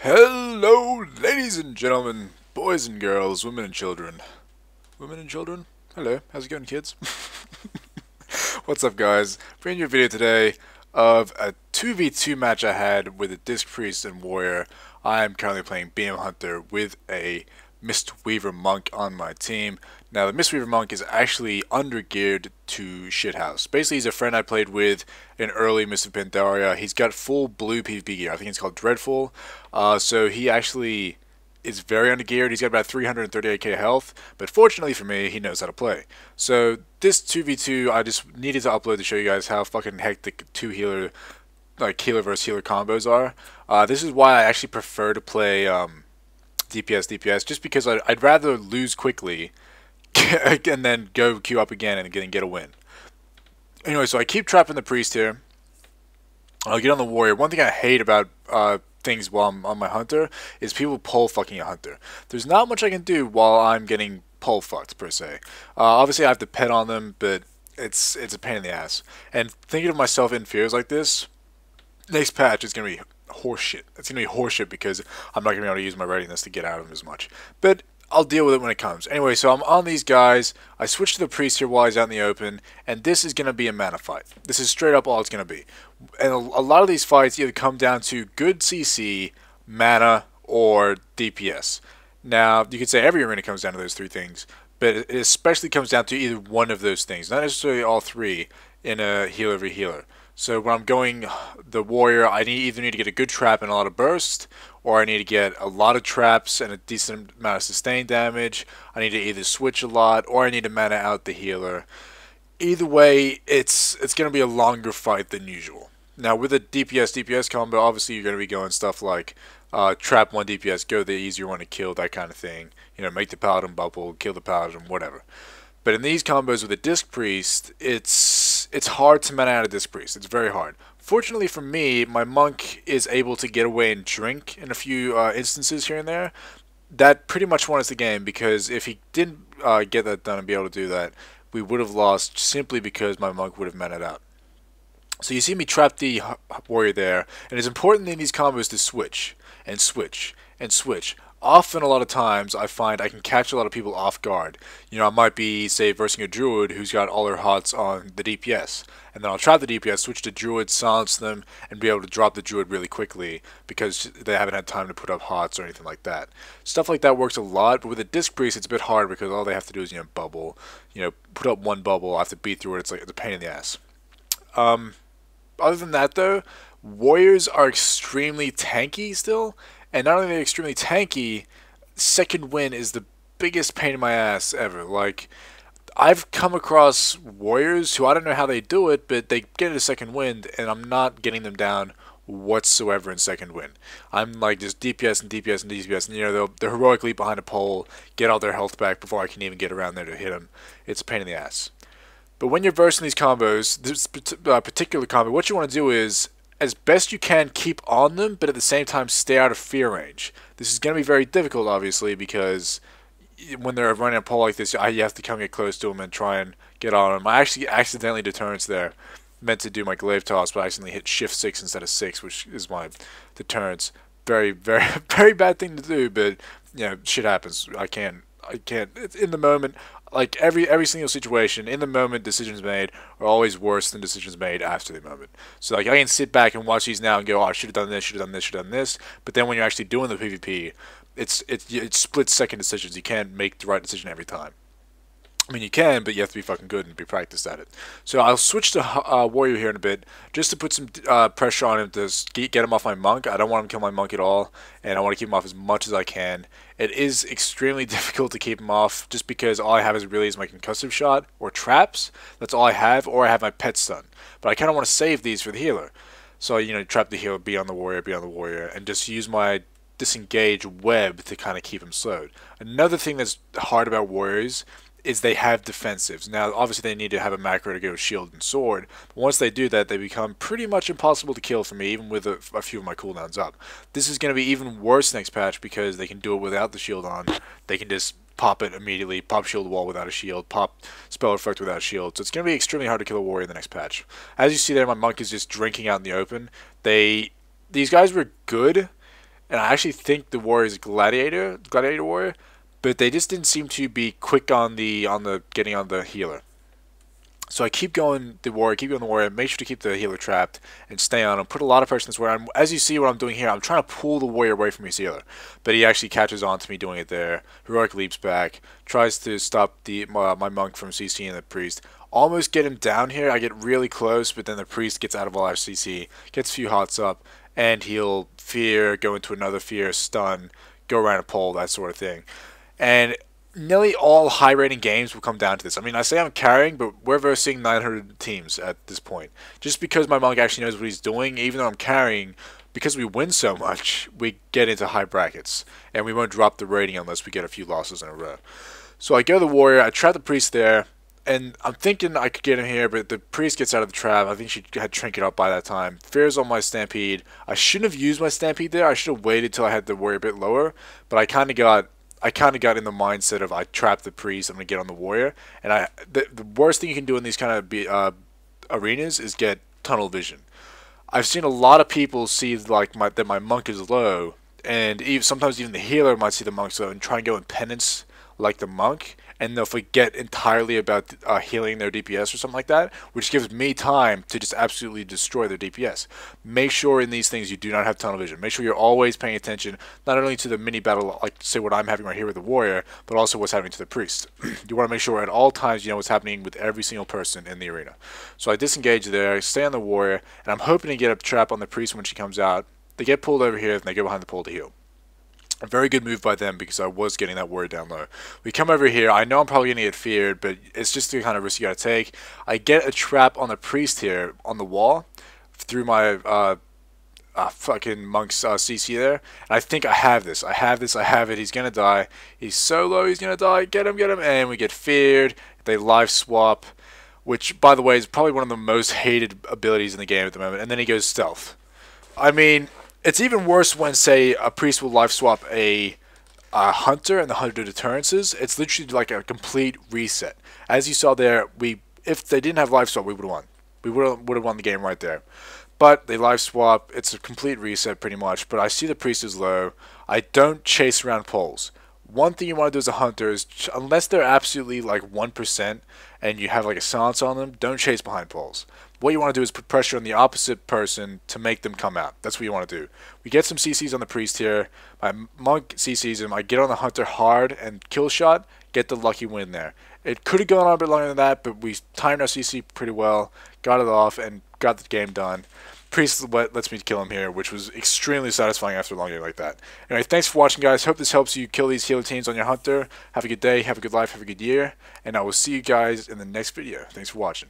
Hello, ladies and gentlemen, boys and girls, women and children. Women and children? Hello, how's it going, kids? What's up, guys? Bringing you a video today of a 2v2 match I had with a Disc Priest and Warrior. I am currently playing BM Hunter with a Mistweaver Monk on my team. Now, the Mistweaver Monk is actually undergeared to Shithouse. Basically, he's a friend I played with in early Mist of Pandaria. He's got full blue PvP gear. I think it's called Dreadful. So he actually is very undergeared. He's got about 338k health, but fortunately for me, he knows how to play. So this 2v2, I just needed to upload to show you guys how fucking hectic two healer, like healer versus healer combos are. This is why I actually prefer to play DPS, just because I'd rather lose quickly and then go queue up again and get a win. Anyway, so I keep trapping the priest here. I'll get on the warrior. One thing I hate about things while I'm on my hunter is people pole fucking a hunter. There's not much I can do while I'm getting pole fucked per se. Obviously I have to pet on them, but it's a pain in the ass. And thinking of myself in fears like this, next patch is gonna be horseshit. It's gonna be horseshit because I'm not gonna be able to use my readiness to get out of them as much. But I'll deal with it when it comes. Anyway, so I'm on these guys. I switched to the priest here while he's out in the open, and this is going to be a mana fight. This is straight up all it's going to be. And a lot of these fights either come down to good CC, mana, or DPS. Now, you could say every arena comes down to those three things, but it especially comes down to either one of those things, not necessarily all three in a healer v healer. So when I'm going the warrior, I either need to get a good trap and a lot of burst, or I need to get a lot of traps and a decent amount of sustained damage. I need to either switch a lot, or I need to mana out the healer. Either way, it's going to be a longer fight than usual. Now with a DPS combo, obviously you're going to be going stuff like trap one DPS, go the easier one to kill, that kind of thing. You know, make the paladin bubble, kill the paladin, whatever. But in these combos with a Disc Priest, it's hard to mana out a Disc Priest. It's very hard. Fortunately for me, my monk is able to get away and drink in a few instances here and there. That pretty much won us the game, because if he didn't get that done and be able to do that, we would have lost simply because my monk would have manaed out. So you see me trap the warrior there, and it's important in these combos to switch, and switch, and switch. Often, a lot of times, I find I can catch a lot of people off guard. You know, I might be, say, versing a druid who's got all her hots on the DPS. And then I'll trap the DPS, switch to druid, silence them, and be able to drop the druid really quickly because they haven't had time to put up hots or anything like that. Stuff like that works a lot, but with a Disc Priest, it's a bit hard because all they have to do is, bubble. Put up one bubble, I have to beat through it. It's a pain in the ass. Other than that, though, warriors are extremely tanky still. And not only are they extremely tanky, second win is the biggest pain in my ass ever. Like, I've come across warriors who I don't know how they do it, but they get a second wind, and I'm not getting them down whatsoever in second win. I'm like just DPS and DPS and DPS, and they'll heroically behind a pole, get all their health back before I can even get around there to hit them. It's a pain in the ass. But when you're versing these combos, this particular combo, what you want to do is, as best you can, keep on them, but at the same time stay out of fear range. This is going to be very difficult, obviously, because when they're running a pole like this, you have to come get close to them and try and get on them. I actually accidentally deterrence there. Meant to do my glaive toss, but I accidentally hit shift 6 instead of 6, which is my deterrence. Very, very, very bad thing to do, but, shit happens. I can't. It's in the moment. Like every single situation, in the moment, decisions made are always worse than decisions made after the moment. So like I can sit back and watch these now and go, oh, I should have done this, should have done this, should have done this. But then when you're actually doing the PvP, it's split second decisions. You can't make the right decision every time. I mean, you can, but you have to be fucking good and be practiced at it. So I'll switch to Warrior here in a bit, just to put some pressure on him to get him off my Monk. I don't want him to kill my Monk at all, and I want to keep him off as much as I can. It is extremely difficult to keep him off, just because all I have is my concussive shot, or traps. That's all I have, or I have my pet stun. But I kind of want to save these for the healer. So, trap the healer, be on the warrior, and just use my disengage web to kind of keep him slowed. Another thing that's hard about warriors is they have defensives. Now, obviously, they need to have a macro to go shield and sword. But once they do that, they become pretty much impossible to kill for me, even with a few of my cooldowns up. This is going to be even worse next patch because they can do it without the shield on. They can just pop it immediately, pop shield wall without a shield, pop spell effect without a shield. So it's going to be extremely hard to kill a warrior in the next patch. As you see there, my monk is just drinking out in the open. These guys were good and I actually think the warrior is gladiator warrior, but they just didn't seem to be quick on the getting on the healer. So I keep going the warrior, make sure to keep the healer trapped and stay on him. Put a lot of pressure on this warrior. As you see what I'm doing here, I'm trying to pull the warrior away from his healer. But he actually catches on to me doing it there. Heroic leaps back, tries to stop my monk from CCing the priest. Almost get him down here. I get really close, but then the priest gets out of all our CC, gets a few hots up, and he'll fear, go into another fear, stun, go around a pole, that sort of thing. And nearly all high rating games will come down to this. I mean, I say I'm carrying, but we're versing 900 teams at this point. Just because my monk actually knows what he's doing, even though I'm carrying, because we win so much, we get into high brackets. And we won't drop the rating unless we get a few losses in a row. So I go to the warrior, I trap the priest there, and I'm thinking I could get him here, but the priest gets out of the trap. I think she had trinket up by that time. Fears on my stampede. I shouldn't have used my stampede there. I should have waited till I had the warrior a bit lower, but I kind of got in the mindset of I trapped the priest, I'm going to get on the warrior. And the worst thing you can do in these kind of arenas is get tunnel vision. I've seen a lot of people see like that my monk is low, and sometimes even the healer might see the monk low and try and go in penance like the monk, and they'll forget entirely about healing their DPS or something like that, which gives me time to just absolutely destroy their DPS. Make sure in these things you do not have tunnel vision. Make sure you're always paying attention, not only to the mini battle, like say what I'm having right here with the warrior, but also what's happening to the priest. You want to make sure at all times you know what's happening with every single person in the arena. So I disengage there, stay on the warrior, and I'm hoping to get a trap on the priest when she comes out. They get pulled over here, and they go behind the pole to heal. A very good move by them because I was getting that warrior down low. We come over here. I know I'm probably going to get feared, but it's just the kind of risk you got to take. I get a trap on the priest here on the wall through my fucking monk's CC there. And I think I have this. I have it. He's going to die. He's so low. He's going to die. Get him. And we get feared. They live swap, which, by the way, is probably one of the most hated abilities in the game at the moment. And then he goes stealth. I mean, it's even worse when, say, a priest will life swap a hunter and the hunter deterrences. It's literally like a complete reset. As you saw there, if they didn't have life swap, we would have won. We would have won the game right there. But they life swap. It's a complete reset pretty much. But I see the priest is low. I don't chase around poles. One thing you want to do as a hunter is, unless they're absolutely like 1% and you have like a silence on them, don't chase behind poles. What you want to do is put pressure on the opposite person to make them come out. That's what you want to do. We get some CCs on the priest here. My monk CCs him. I get on the hunter hard and kill shot, get the lucky win there. It could have gone on a bit longer than that, but we timed our CC pretty well, got it off, and got the game done. Priest lets me kill him here, which was extremely satisfying after a long game like that. Anyway, thanks for watching, guys. Hope this helps you kill these healer teams on your hunter. Have a good day, have a good life, have a good year, and I will see you guys in the next video. Thanks for watching.